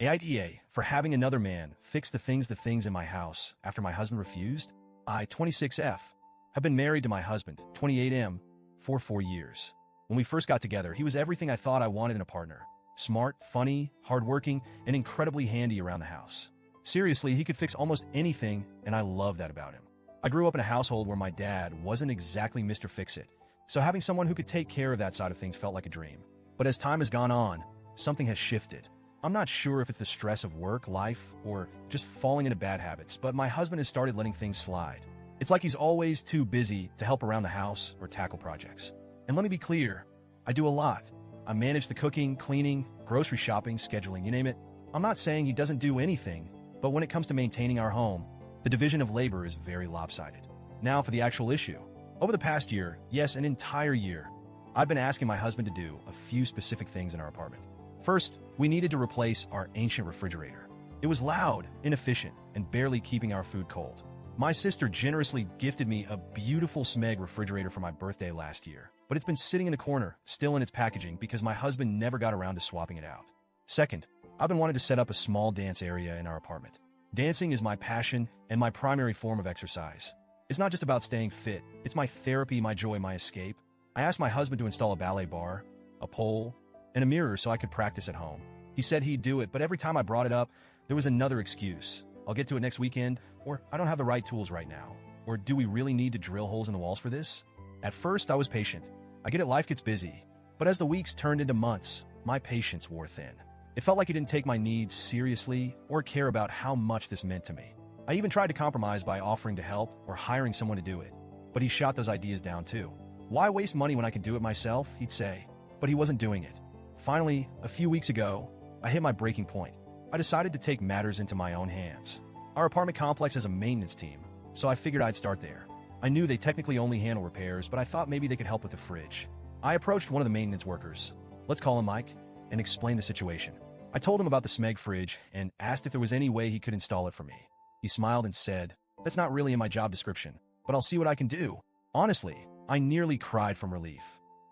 AITA for having another man fix the things in my house after my husband refused. I, 26F, have been married to my husband, 28M, for 4 years. When we first got together, he was everything I thought I wanted in a partner. Smart, funny, hardworking, and incredibly handy around the house. Seriously, he could fix almost anything, and I love that about him. I grew up in a household where my dad wasn't exactly Mr. Fix-It, so having someone who could take care of that side of things felt like a dream. But as time has gone on, something has shifted. I'm not sure if it's the stress of work, life, or just falling into bad habits, but my husband has started letting things slide. It's like he's always too busy to help around the house or tackle projects. And let me be clear, I do a lot. I manage the cooking, cleaning, grocery shopping, scheduling, you name it. I'm not saying he doesn't do anything, but when it comes to maintaining our home, the division of labor is very lopsided. Now for the actual issue. Over the past year, yes, an entire year, I've been asking my husband to do a few specific things in our apartment. First, we needed to replace our ancient refrigerator. It was loud, inefficient, and barely keeping our food cold. My sister generously gifted me a beautiful Smeg refrigerator for my birthday last year, but it's been sitting in the corner, still in its packaging, because my husband never got around to swapping it out. Second, I've been wanting to set up a small dance area in our apartment. Dancing is my passion and my primary form of exercise. It's not just about staying fit, it's my therapy, my joy, my escape. I asked my husband to install a ballet bar, a pole, and a mirror so I could practice at home. He said he'd do it, but every time I brought it up, there was another excuse. I'll get to it next weekend, or I don't have the right tools right now, or do we really need to drill holes in the walls for this? At first, I was patient. I get it, life gets busy. But as the weeks turned into months, my patience wore thin. It felt like he didn't take my needs seriously or care about how much this meant to me. I even tried to compromise by offering to help or hiring someone to do it, but he shot those ideas down too. Why waste money when I can do it myself, he'd say, but he wasn't doing it. Finally, a few weeks ago, I hit my breaking point. I decided to take matters into my own hands. Our apartment complex has a maintenance team, so I figured I'd start there. I knew they technically only handle repairs, but I thought maybe they could help with the fridge. I approached one of the maintenance workers, let's call him Mike, and explained the situation. I told him about the Smeg fridge and asked if there was any way he could install it for me. He smiled and said, "That's not really in my job description, but I'll see what I can do." Honestly, I nearly cried from relief.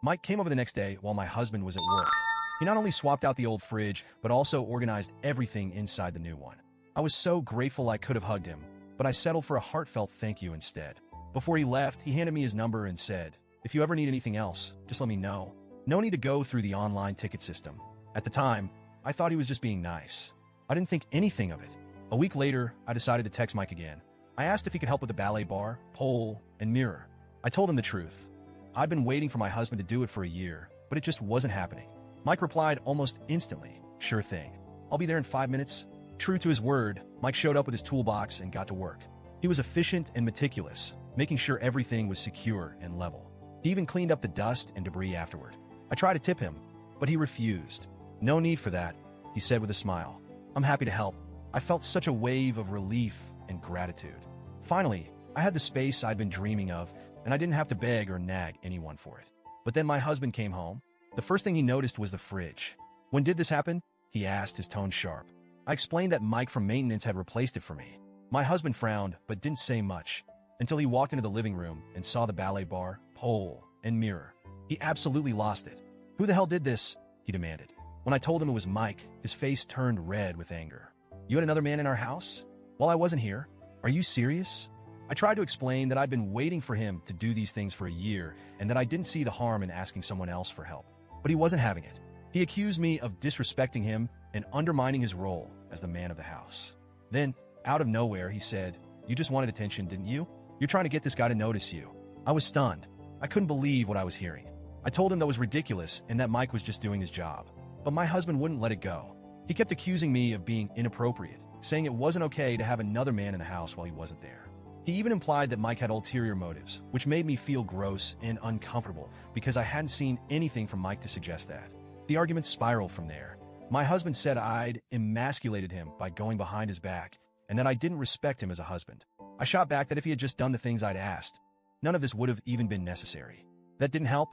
Mike came over the next day while my husband was at work. He not only swapped out the old fridge, but also organized everything inside the new one. I was so grateful I could have hugged him, but I settled for a heartfelt thank you instead. Before he left, he handed me his number and said, "If you ever need anything else, just let me know. No need to go through the online ticket system." At the time, I thought he was just being nice. I didn't think anything of it. A week later, I decided to text Mike again. I asked if he could help with the ballet bar, pole, and mirror. I told him the truth. I'd been waiting for my husband to do it for a year, but it just wasn't happening. Mike replied almost instantly, "Sure thing. I'll be there in 5 minutes." True to his word, Mike showed up with his toolbox and got to work. He was efficient and meticulous, making sure everything was secure and level. He even cleaned up the dust and debris afterward. I tried to tip him, but he refused. "No need for that," he said with a smile. "I'm happy to help." I felt such a wave of relief and gratitude. Finally, I had the space I'd been dreaming of, and I didn't have to beg or nag anyone for it. But then my husband came home. The first thing he noticed was the fridge. "When did this happen?" he asked, his tone sharp. I explained that Mike from maintenance had replaced it for me. My husband frowned, but didn't say much, until he walked into the living room and saw the ballet bar, pole, and mirror. He absolutely lost it. "Who the hell did this?" he demanded. When I told him it was Mike, his face turned red with anger. "You had another man in our house? While I wasn't here? Are you serious?" I tried to explain that I'd been waiting for him to do these things for a year and that I didn't see the harm in asking someone else for help. But he wasn't having it. He accused me of disrespecting him and undermining his role as the man of the house. Then, out of nowhere, he said, "You just wanted attention, didn't you? You're trying to get this guy to notice you." I was stunned. I couldn't believe what I was hearing. I told him that was ridiculous and that Mike was just doing his job. But my husband wouldn't let it go. He kept accusing me of being inappropriate, saying it wasn't okay to have another man in the house while he wasn't there. He even implied that Mike had ulterior motives, which made me feel gross and uncomfortable because I hadn't seen anything from Mike to suggest that. The argument spiraled from there. My husband said I'd emasculated him by going behind his back and that I didn't respect him as a husband. I shot back that if he had just done the things I'd asked, none of this would have even been necessary. That didn't help.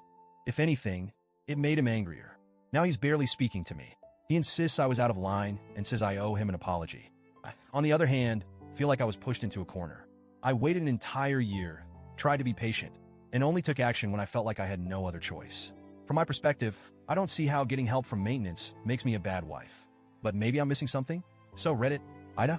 If anything, it made him angrier. Now he's barely speaking to me. He insists I was out of line and says I owe him an apology. I, on the other hand, feel like I was pushed into a corner. I waited an entire year, tried to be patient, and only took action when I felt like I had no other choice. From my perspective, I don't see how getting help from maintenance makes me a bad wife. But maybe I'm missing something? So Reddit, AITA,